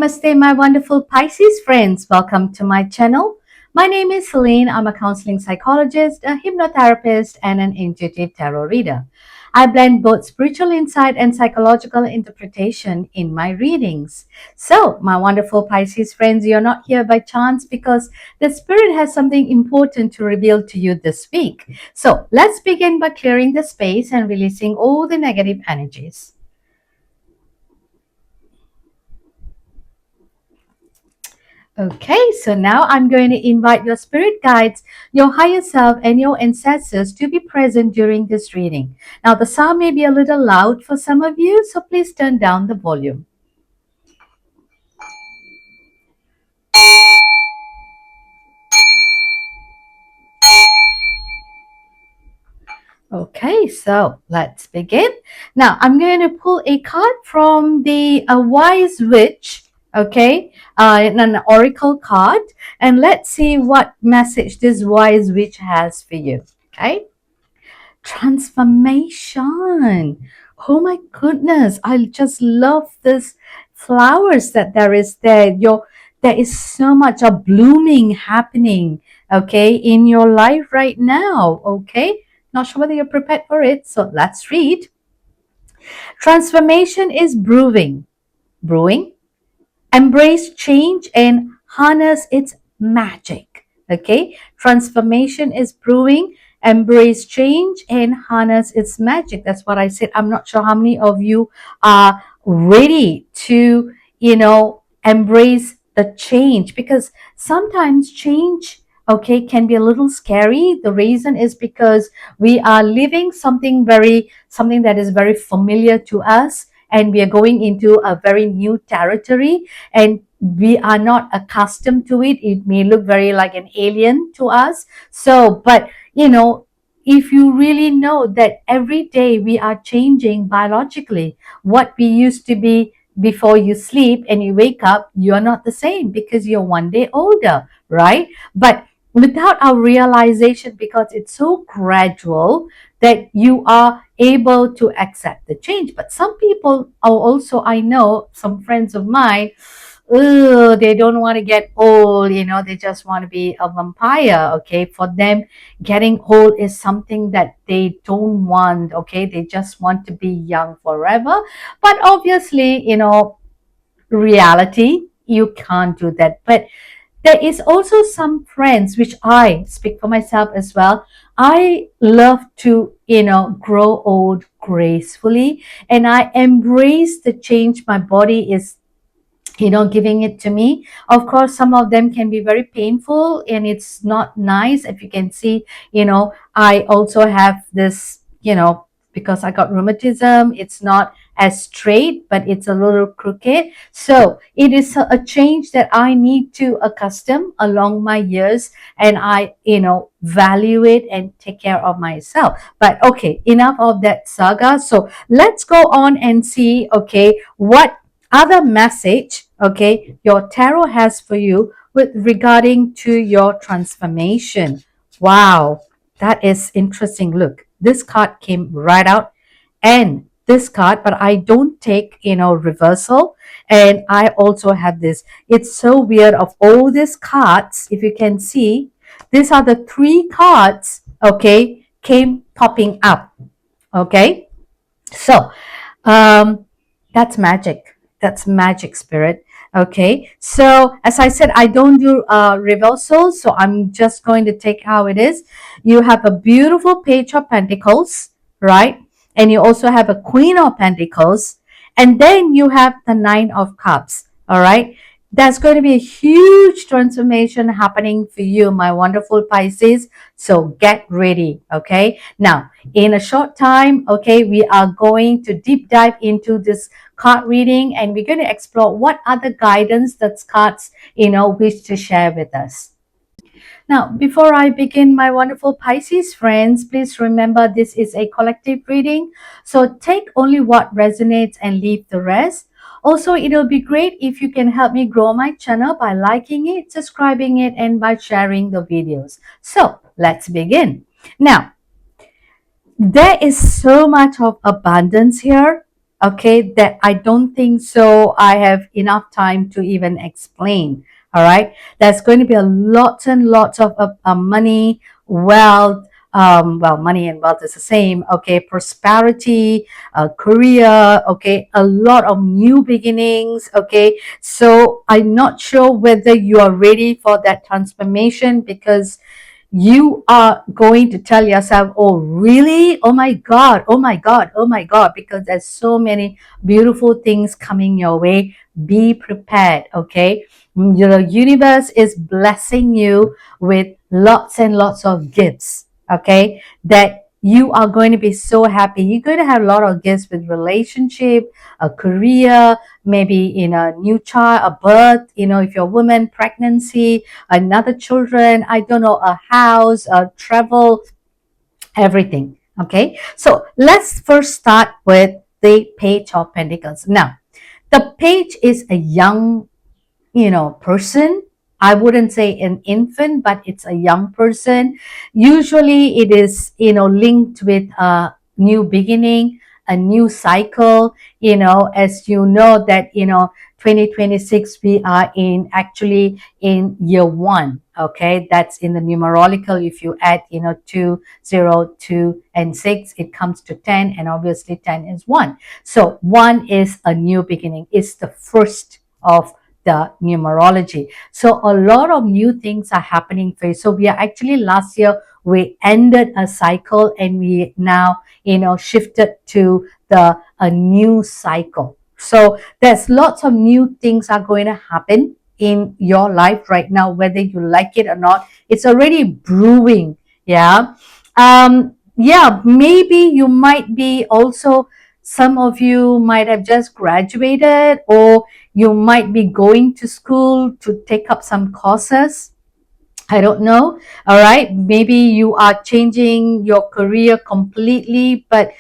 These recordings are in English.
Namaste, my wonderful Pisces friends. Welcome to my channel. My name is Celine. I'm a counseling psychologist, a hypnotherapist, and an intuitive tarot reader. I blend both spiritual insight and psychological interpretation in my readings. So, my wonderful Pisces friends, you're not here by chance because the spirit has something important to reveal to you this week. So, let's begin by clearing the space and releasing all the negative energies. Okay, so now I'm going to invite your spirit guides, your higher self, and your ancestors to be present during this reading. Now, the sound may be a little loud for some of you, so please turn down the volume. Okay, so let's begin. Now, I'm going to pull a card from the Wise Witch, okay, an oracle card, and let's see what message this Wise Witch has for you, okay? Transformation. Oh my goodness, I just love this flowers that there is there. There is so much of blooming happening, okay, in your life right now, okay? Not sure whether you're prepared for it, so let's read. Transformation is brewing. Embrace change and harness its magic. Okay, transformation is brewing. Embrace change and harness its magic. That's what I said. I'm not sure how many of you are ready to, embrace the change, because sometimes change, okay, can be a little scary. The reason is because we are living something that is very familiar to us, and we are going into a very new territory, and we are not accustomed to it. It may look very like an alien to us. So, but if you really know that every day we are changing biologically, what we used to be before you sleep and you wake up, you're not the same because you're one day older, right? But without our realization, because it's so gradual, that you are able to accept the change. But some people are also, I know some friends of mine, they don't want to get old, they just want to be a vampire, okay? For them, getting old is something that they don't want, okay? They just want to be young forever. But obviously, reality, you can't do that. But there is also some friends, which I speak for myself as well. I love to, grow old gracefully, and I embrace the change my body is, giving it to me. Of course, some of them can be very painful and it's not nice. If you can see, I also have this, because I got rheumatism, it's not as straight, but it's a little crooked. So it is a change that I need to accustom along my years, and I, value it and take care of myself. But okay, enough of that saga. So let's go on and see, okay, what other message, okay, your tarot has for you with regarding to your transformation. Wow, that is interesting. Look, this card came right out, and this card, but I don't take, reversal. And I also have this. It's so weird. Of all these cards, if you can see, these are the three cards, okay, came popping up. Okay, so that's magic. That's magic, spirit. Okay, so as I said, I don't do reversals, so I'm just going to take how it is. You have a beautiful page of pentacles, right? And you also have a queen of pentacles, and then you have the nine of cups. All right, there's going to be a huge transformation happening for you, my wonderful Pisces. So get ready. Okay, now in a short time, okay, we are going to deep dive into this card reading, and we're going to explore what other guidance that cards, wish to share with us. Now, before I begin, my wonderful Pisces friends, please remember this is a collective reading. So take only what resonates and leave the rest. Also, it'll be great if you can help me grow my channel by liking it, subscribing it, and by sharing the videos. So let's begin. Now, there is so much of abundance here. okay, that I don't think so I have enough time to even explain. All right, there's going to be a lots and lots of money, wealth. Well, money and wealth is the same. Okay, prosperity, career. Okay, a lot of new beginnings. Okay, so I'm not sure whether you are ready for that transformation, because you are going to tell yourself, oh really, oh my god, oh my god, oh my god, because there's so many beautiful things coming your way. Be prepared. Okay, your universe is blessing you with lots and lots of gifts, okay, that you are going to be so happy. You're going to have a lot of gifts with relationship, a career, maybe in a new child, a birth, if you're a woman, pregnancy, another children, I don't know, a house, a travel, everything. Okay, so let's first start with the Page of Pentacles. Now, the page is a young, person. I wouldn't say an infant, but it's a young person. Usually it is, linked with a new beginning, a new cycle, as you know that, 2026, we are in actually in year one. Okay, that's in the numerological. If you add, 2, 0, 2, and 6, it comes to 10, and obviously 10 is 1. So 1 is a new beginning. It's the first of the numerology. So a lot of new things are happening for you. So we are actually, last year we ended a cycle, and we now, shifted to a new cycle. So there's lots of new things are going to happen in your life right now, whether you like it or not. It's already brewing. Yeah. Yeah, maybe you might be also, some of you might have just graduated, or you might be going to school to take up some courses. I don't know. All right. Maybe you are changing your career completely, but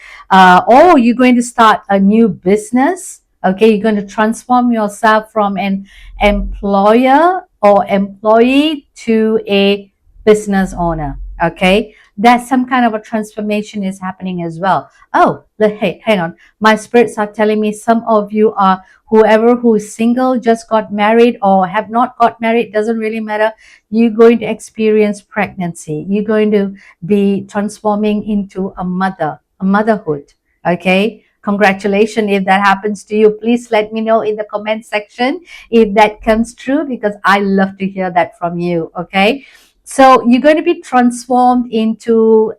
or you're going to start a new business. Okay, you're going to transform yourself from an employer or employee to a business owner. Okay, that's some kind of a transformation is happening as well. Oh, hey, hang on. My spirits are telling me some of you are, whoever who is single, just got married, or have not got married, doesn't really matter. You're going to experience pregnancy. You're going to be transforming into a motherhood. Okay, congratulations if that happens to you. Please let me know in the comment section if that comes true, because I love to hear that from you. Okay, so you're going to be transformed into,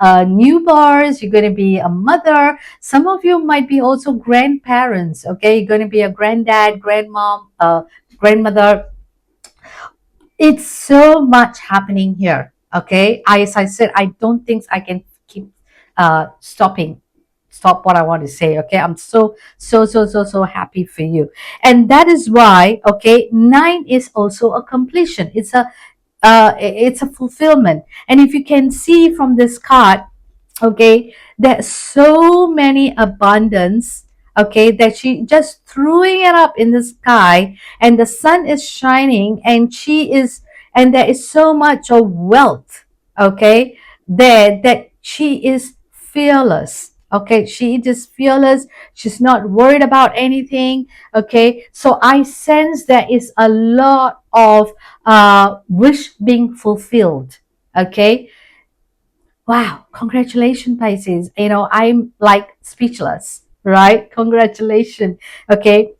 newborns. You're going to be a mother. Some of you might be also grandparents. Okay, you're going to be a granddad, grandmom, grandmother. It's so much happening here. Okay, as I said, I don't think I can keep stop what I want to say. Okay, I'm so happy for you. And that is why, okay, 9 is also a completion. It's a fulfillment. And if you can see from this card, okay, there's so many abundance, okay, that she just throwing it up in the sky, and the sun is shining, and there is so much of wealth, okay, there, that she is fearless. Okay, she is fearless. She's not worried about anything. Okay, so I sense there is a lot of wish being fulfilled. Okay, wow, congratulations, Pisces. I'm like speechless, right? Congratulations. Okay,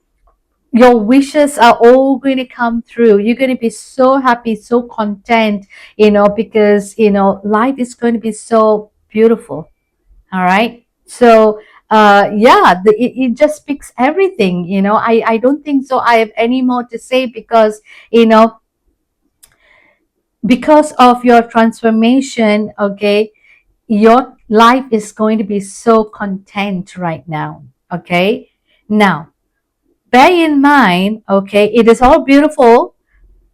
your wishes are all going to come through. You're going to be so happy, so content, because, life is going to be so beautiful. All right. So, yeah, it just speaks everything. I don't think so. I have any more to say, because, because of your transformation, okay, your life is going to be so content right now. Okay, now bear in mind, okay, it is all beautiful.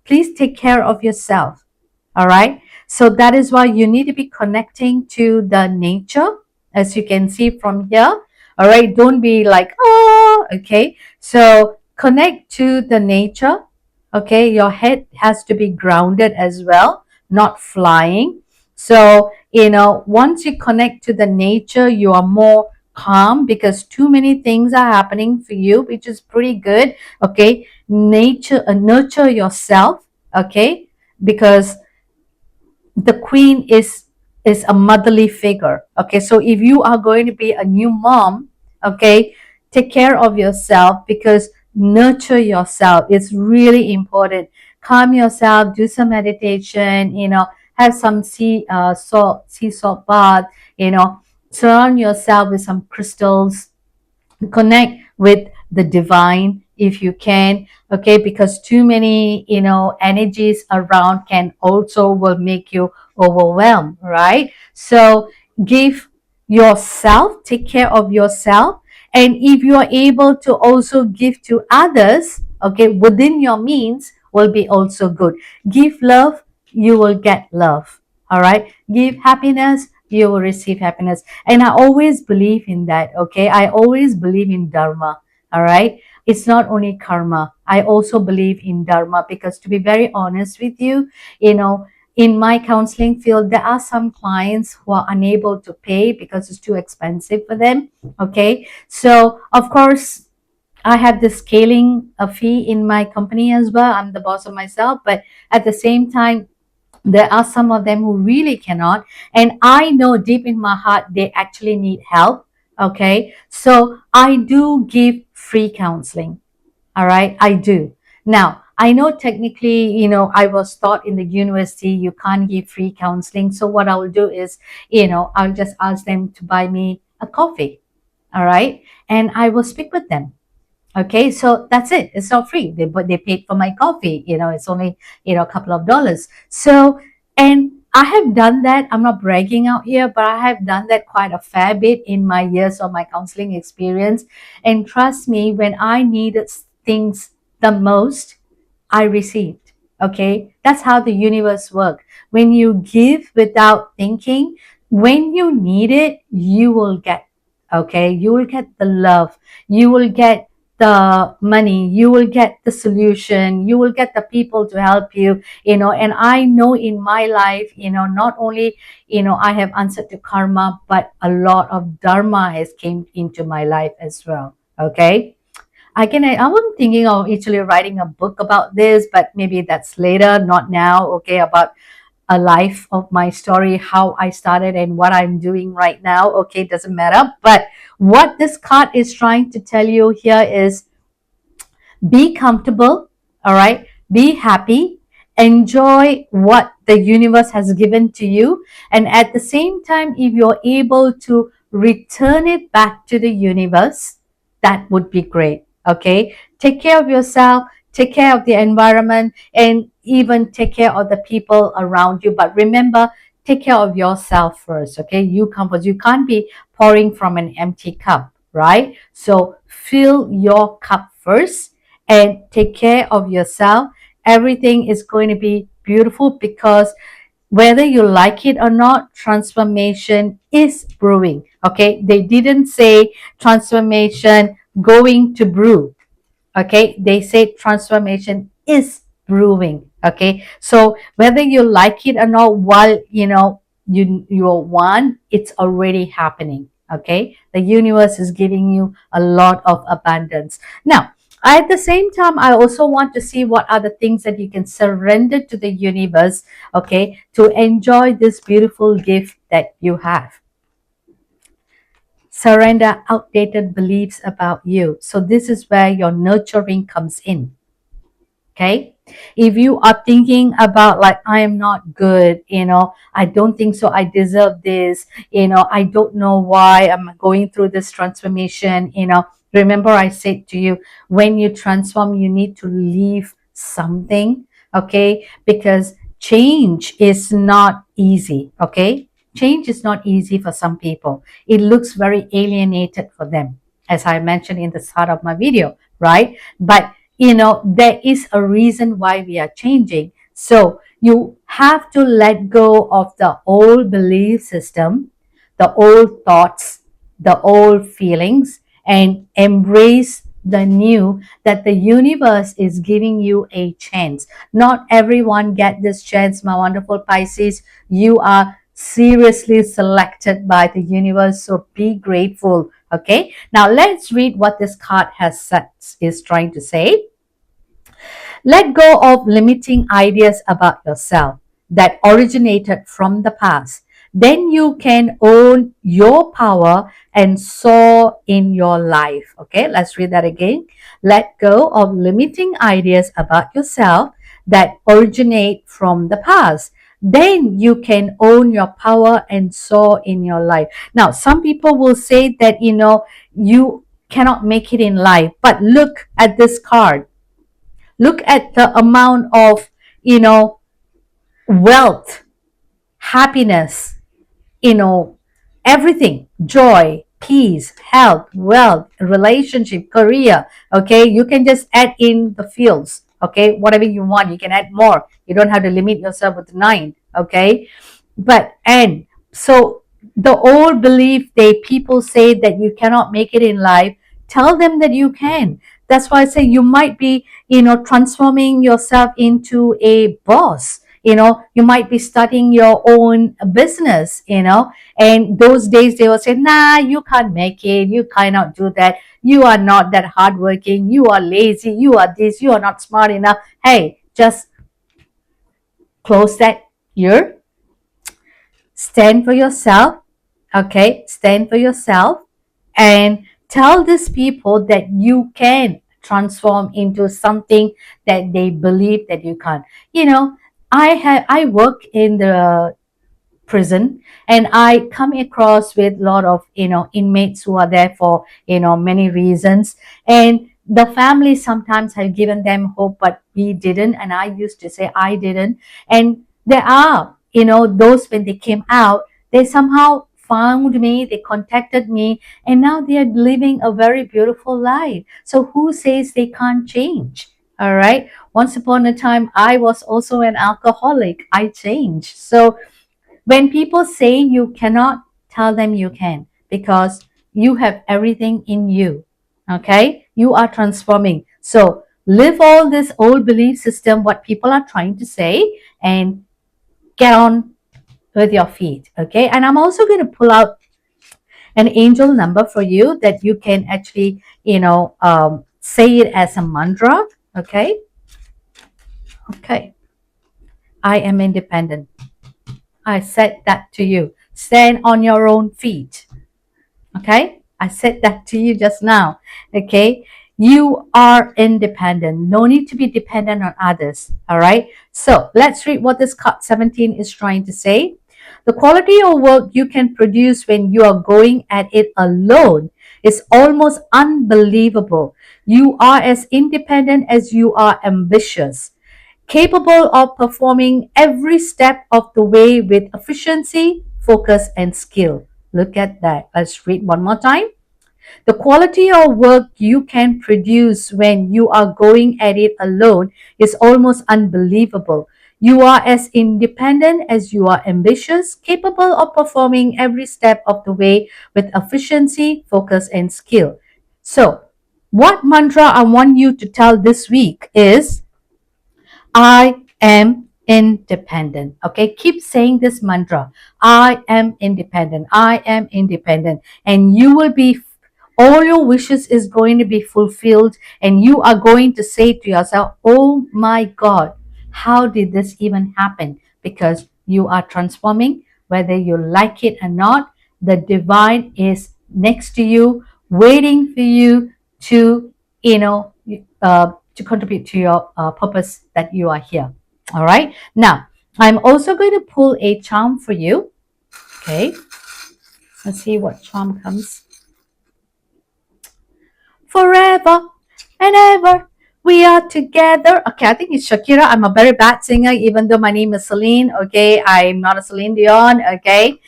Please take care of yourself. All right, so that is why you need to be connecting to the nature, as you can see from here. All right, don't be like, oh, okay, so connect to the nature. Okay, your head has to be grounded as well, not flying. So, once you connect to the nature, you are more calm because too many things are happening for you, which is pretty good. Okay, nurture yourself. Okay, because the queen is a motherly figure. Okay, so if you are going to be a new mom, okay, take care of yourself, because nurture yourself is really important. Calm yourself, do some meditation, have some sea salt bath, surround yourself with some crystals, connect with the divine if you can. Okay, because too many energies around can also will make you overwhelmed, right? So give yourself, take care of yourself, and if you are able to also give to others, okay, within your means, will be also good. Give love, you will get love. All right, give happiness, you will receive happiness. And I always believe in that. Okay, I always believe in dharma. All right, it's not only karma, I also believe in dharma, because to be very honest with you, in my counseling field, there are some clients who are unable to pay because it's too expensive for them. Okay, so of course I have the scaling a fee in my company as well. I'm the boss of myself, but at the same time, there are some of them who really cannot, and I know deep in my heart they actually need help. Okay, so I do give free counseling. All right, I do. Now I know technically, I was taught in the university you can't give free counseling, so what I will do is, I'll just ask them to buy me a coffee. All right, and I will speak with them. Okay, so that's it. It's not free. They paid for my coffee. It's only a couple of dollars. So, and I have done that. I'm not bragging out here, but I have done that quite a fair bit in my years of my counseling experience. And trust me, when I needed things the most, I received. Okay, that's how the universe works. When you give without thinking, when you need it, you will get. Okay, you will get the love. You will get the money, you will get the solution, you will get the people to help you. And I know in my life, not only I have answered to karma, but a lot of dharma has came into my life as well. Okay, I was thinking of actually writing a book about this, but maybe that's later, not now. Okay, about a life of my story, how I started and what I'm doing right now. Okay, doesn't matter. But what this card is trying to tell you here is be comfortable, all right? Be happy, enjoy what the universe has given to you. And at the same time, if you're able to return it back to the universe, that would be great. Okay, take care of yourself, take care of the environment, and even take care of the people around you. But remember, take care of yourself first. Okay, you come first. You can't be pouring from an empty cup, right? So fill your cup first and take care of yourself. Everything is going to be beautiful, because whether you like it or not, transformation is brewing. Okay, they didn't say transformation going to brew. Okay, they say transformation is brewing. Okay, so whether you like it or not, while you want, it's already happening. Okay, the universe is giving you a lot of abundance. Now at the same time, I also want to see what are the things that you can surrender to the universe, okay, to enjoy this beautiful gift that you have. Surrender outdated beliefs about you. So this is where your nurturing comes in. Okay, if you are thinking about like, I am not good, I don't think so, I deserve this, I don't know why I'm going through this transformation. Remember I said to you, when you transform, you need to leave something. Okay, because change is not easy. Okay, change is not easy for some people. It looks very alienated for them, as I mentioned in the start of my video, right? But there is a reason why we are changing. So you have to let go of the old belief system, the old thoughts, the old feelings, and embrace the new, that the universe is giving you a chance. Not everyone get this chance, my wonderful Pisces. You are seriously selected by the universe, so be grateful. Okay, now let's read what this card is trying to say. Let go of limiting ideas about yourself that originated from the past. Then you can own your power and soar in your life. Okay, let's read that again. Let go of limiting ideas about yourself that originate from the past. Then you can own your power and soar in your life. Now, some people will say that, you cannot make it in life, but look at this card. Look at the amount of, wealth, happiness, you know, everything, joy, peace, health, wealth, relationship, career. Okay, you can just add in the fields. Okay, whatever you want, you can add more. You don't have to limit yourself with 9. Okay, and so the old belief they people say that you cannot make it in life, tell them that you can. That's why I say you might be, transforming yourself into a boss. You might be starting your own business, and those days they will say, nah, you can't make it, you cannot do that, you are not that hardworking, you are lazy, you are this, you are not smart enough. Hey, just close that ear. Stand for yourself. Okay, stand for yourself and tell these people that you can transform into something that they believe that you can't. I work in the prison, and I come across with a lot of inmates who are there for many reasons, and the family sometimes have given them hope, but we didn't, and I used to say I didn't. And there are those, when they came out, they somehow found me, they contacted me, and now they are living a very beautiful life. So who says they can't change? All right, once upon a time I was also an alcoholic, I changed. So when people say you cannot, tell them you can, because you have everything in you. Okay? You are transforming. So leave all this old belief system, what people are trying to say, and get on with your feet. Okay? And I'm also going to pull out an angel number for you that you can actually, say it as a mantra. Okay? Okay. I am independent. I said that to you. Stand on your own feet. Okay, I said that to you just now. Okay, you are independent, no need to be dependent on others. All right, so let's read what this card 17 is trying to say. The quality of work you can produce when you are going at it alone is almost unbelievable. You are as independent as you are ambitious, capable of performing every step of the way with efficiency, focus, and skill. Look at that. Let's read one more time. The quality of work you can produce when you are going at it alone is almost unbelievable. You are as independent as you are ambitious, capable of performing every step of the way with efficiency, focus, and skill. So, what mantra I want you to tell this week is, I am independent. Okay, keep saying this mantra. I am independent. I am independent. And you will be, all your wishes is going to be fulfilled. And you are going to say to yourself, oh my God, how did this even happen? Because you are transforming, whether you like it or not. The divine is next to you, waiting for you to, to contribute to your purpose that you are here. All right. Now, I'm also going to pull a charm for you. Okay. Let's see what charm comes. Forever and ever, we are together. Okay, I think it's Shakira. I'm a very bad singer, even though my name is Celine. Okay, I'm not a Celine Dion. Okay.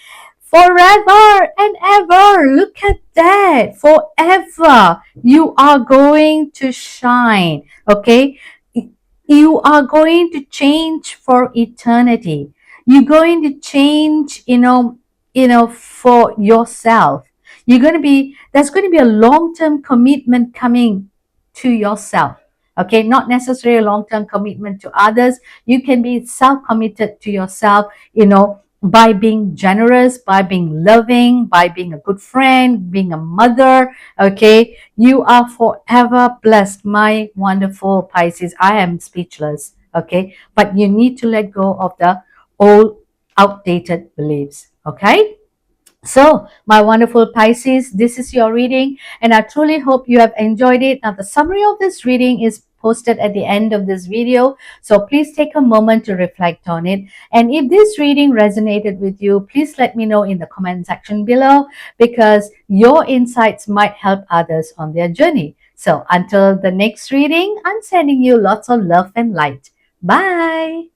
Forever and ever. Look at that. Forever. You are going to shine. Okay. You are going to change for eternity. You're going to change, for yourself. There's going to be a long-term commitment coming to yourself. Okay, not necessarily a long-term commitment to others. You can be self-committed to yourself, by being generous, by being loving, by being a good friend, being a mother. Okay, you are forever blessed, my wonderful Pisces. I am speechless. Okay, but you need to let go of the old, outdated beliefs. Okay. So, my wonderful Pisces, this is your reading, and I truly hope you have enjoyed it. Now, the summary of this reading is posted at the end of this video, so please take a moment to reflect on it. And if this reading resonated with you, please let me know in the comment section below, because your insights might help others on their journey. So, until the next reading, I'm sending you lots of love and light. Bye.